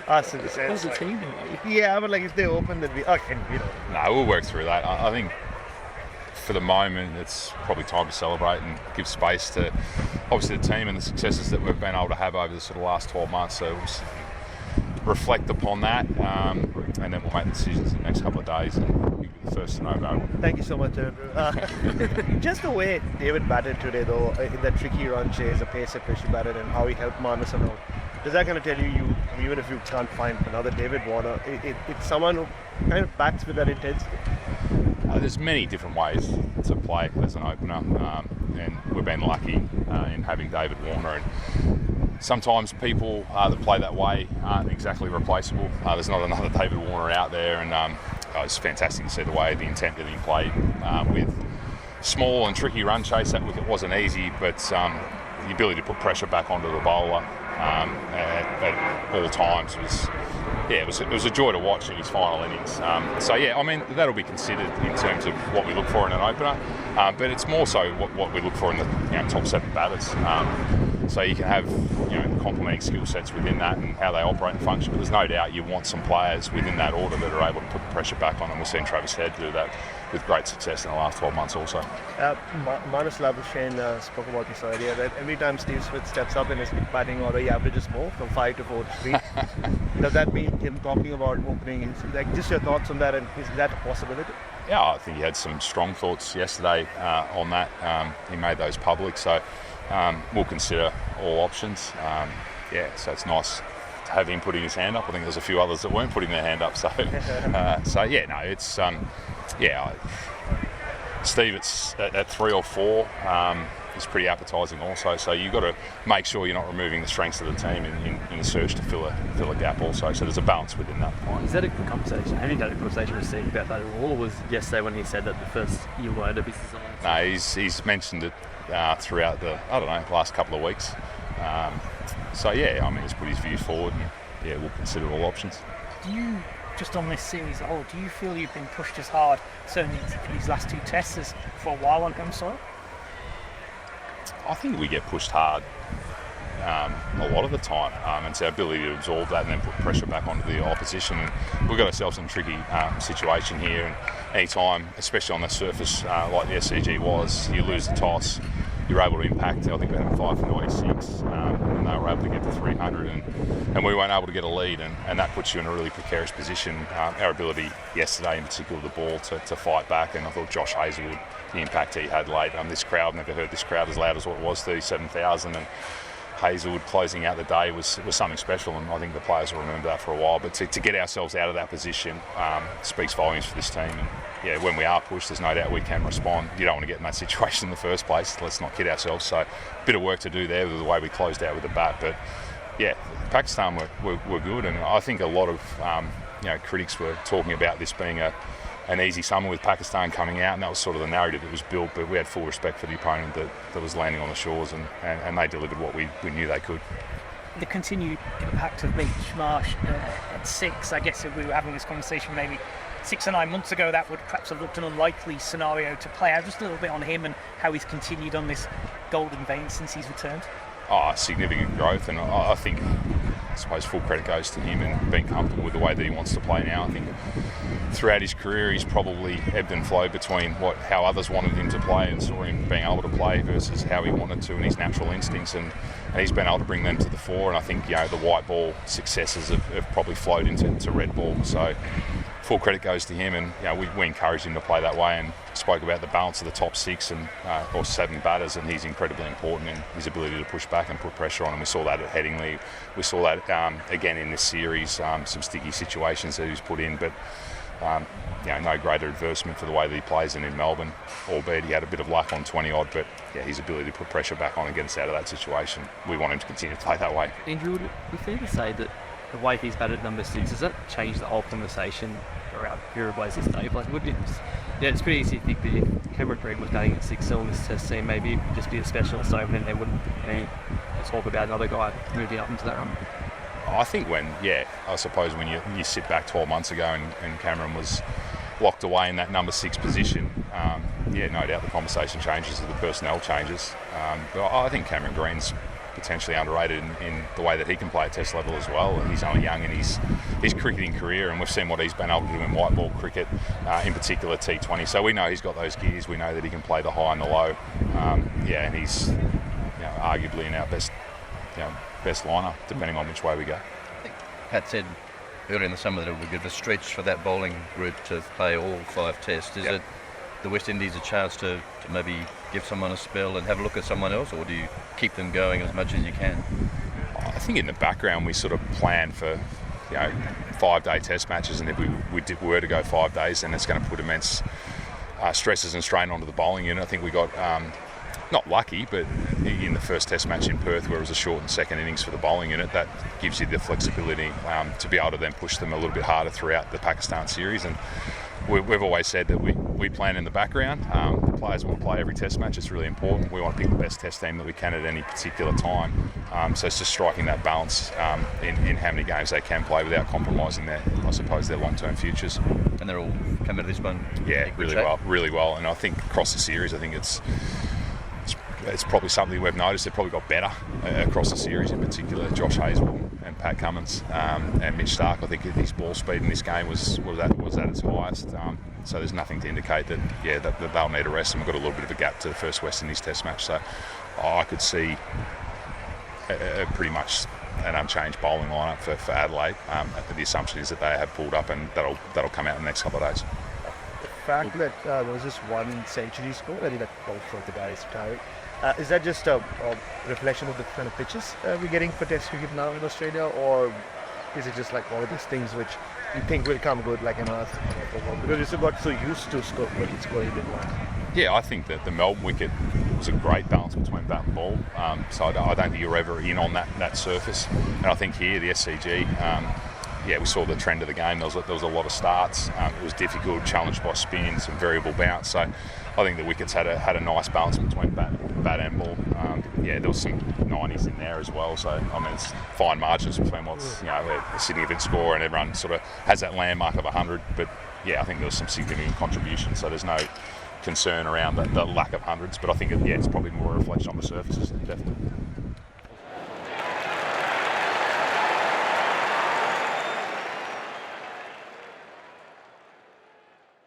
Us in the How's sense. the Like, team? yeah, but like if they open, then we okay. No, we'll work through that. I think for the moment, it's probably time to celebrate and give space to obviously the team and the successes that we've been able to have over the sort of last 12 months. So we'll just reflect upon that, and then we'll make decisions in the next couple of days. And you'll be the first to know about it. Thank you so much, Andrew. Just the way David batted today, though, in that tricky run chase, the pace at which he batted, and how he helped Manus out. Does that kind of tell you, even if you can't find another David Warner, it's someone who kind of bats with that intensity? There's many different ways to play as an opener, and we've been lucky in having David Warner. And sometimes people that play that way aren't exactly replaceable. There's not another David Warner out there, and it's fantastic to see the way the intent that he played with small and tricky run chase. That wicket wasn't easy, but the ability to put pressure back onto the bowler at all times was. Yeah, it was a joy to watch in his final innings. So yeah, I mean that'll be considered in terms of what we look for in an opener, but it's more so what we look for in the top 7 batters. So you can have complementing skill sets within that and how they operate and function. But there's no doubt you want some players within that order that are able to put the pressure back on, and we've seen Travis Head do that with great success in the last 12 months also. Manus Labuschagne spoke about this earlier, that every time Steve Smith steps up in his batting order, he averages more from 5 to 4 to 3. Does that mean him talking about opening? Just your thoughts on that, and is that a possibility? Yeah, I think he had some strong thoughts yesterday on that. He made those public, so we'll consider all options. So it's nice to have him putting his hand up. I think there's a few others that weren't putting their hand up. So, it's Steve, it's at 3 or 4. Is pretty appetising also. So you've got to make sure you're not removing the strengths of the team in the search to fill a gap also. So there's a balance within that. Is that a good conversation? Have you had a conversation with Steve about that at all? Or was yesterday when he said that the first you weren't a business owner? No, he's mentioned it throughout the last couple of weeks. He's put his views forward, and we'll consider all options. Do you, just on this series at all, do you feel you've been pushed as hard, certainly in these last 2 tests, as for a while on home soil? I think we get pushed hard a lot of the time, and it's our ability to absorb that and then put pressure back onto the opposition. And we've got ourselves in a tricky situation here, and any time, especially on the surface like the SCG was, you lose the toss, you're able to impact. I think we had 5 for 96, and they were able to get to 300, and we weren't able to get a lead, and that puts you in a really precarious position. Our ability yesterday, in particular, the ball to fight back, and I thought Josh Hazlewood, the impact he had late. This crowd, never heard this crowd as loud as what it was, 37,000, and Hazlewood closing out the day was something special, and I think the players will remember that for a while. But to get ourselves out of that position speaks volumes for this team. And when we are pushed, there's no doubt we can respond. You don't want to get in that situation in the first place. Let's not kid ourselves. So a bit of work to do there with the way we closed out with the bat. But Pakistan were good, and I think a lot of critics were talking about this being an easy summer with Pakistan coming out, and that was sort of the narrative that was built, but we had full respect for the opponent that was landing on the shores, and they delivered what we knew they could. The continued impact of Mitch Marsh at 6, I guess if we were having this conversation maybe 6 or 9 months ago, that would perhaps have looked an unlikely scenario to play out. Just a little bit on him and how he's continued on this golden vein since he's returned. Significant growth, and I think, I suppose, full credit goes to him and being comfortable with the way that he wants to play now. I think throughout his career he's probably ebbed and flowed between how others wanted him to play and saw him being able to play versus how he wanted to and his natural instincts, and he's been able to bring them to the fore. And I think the white ball successes have probably flowed into red ball. So full credit goes to him, and we encouraged him to play that way, and spoke about the balance of the top 6 or 7 batters, and he's incredibly important in his ability to push back and put pressure on. And we saw that at Headingley. We saw that again in this series, some sticky situations that he was put in, but no greater advertisement for the way that he plays than in Melbourne, albeit he had a bit of luck on 20 odd, but his ability to put pressure back on and get us out of that situation, we want him to continue to play that way. Andrew, would it be fair to say that the way he's batted at number 6, does that change the whole conversation around who replaces Dave? It's pretty easy to think that if Cameron Green was batting at 6 on this test team, maybe it would just be a specialist opener and they wouldn't talk about another guy moving up into that run. I think I suppose when you sit back 12 months ago and Cameron was locked away in that number 6 position, no doubt the conversation changes, the personnel changes. But I think Cameron Green's potentially underrated in the way that he can play at Test level as well. And he's only young in his cricketing career, and we've seen what he's been able to do in white ball cricket, in particular T20. So we know he's got those gears. We know that he can play the high and the low. And he's arguably in our best liner, depending on which way we go. Pat said earlier in the summer that it would give a stretch for that bowling group to play all 5 tests. Is it the West Indies a chance to maybe give someone a spell and have a look at someone else, or do you keep them going as much as you can? I think in the background we sort of plan for 5-day test matches, and if we were to go 5 days, then it's going to put immense stresses and strain onto the bowling unit. I think we got not lucky, but in the first test match in Perth, where it was a shortened second innings for the bowling unit, that gives you the flexibility to be able to then push them a little bit harder throughout the Pakistan series. And we've always said that we plan in the background. The players want to play every test match. It's really important. We want to pick the best test team that we can at any particular time. So it's just striking that balance in how many games they can play without compromising their long-term futures. And they're all coming to this one? Yeah, really well. And I think across the series, I think it's probably something we've noticed. They've probably got better across the series, in particular Josh Hazell and Pat Cummins and Mitch Starc. I think his ball speed in this game was at its highest. So there's nothing to indicate that they'll need a rest, and we've got a little bit of a gap to the first West Indies Test match. So I could see pretty much an unchanged bowling lineup for Adelaide. The assumption is that they have pulled up, and that'll come out in the next couple of days. The fact that there was just 1 century score, I think that both of the guys retired. Is that just a reflection of the kind of pitches we're getting for Test cricket now in Australia, or is it just like one of these things which you think will come good, like an earth? Because you still got so used to scoring a bit more. Yeah, I think that the Melbourne wicket was a great balance between bat and ball. So I don't think you're ever in on that surface. And I think here, the SCG, we saw the trend of the game. There was a lot of starts. It was difficult, challenged by spin, some variable bounce. So I think the wickets had a nice balance between bat and ball. There was some 90s in there as well. So I mean, it's fine margins between what's a significant score, and everyone sort of has that landmark of 100. But I think there was some significant contribution. So there's no concern around the lack of hundreds. But I think it's probably more a reflection on the surfaces, definitely.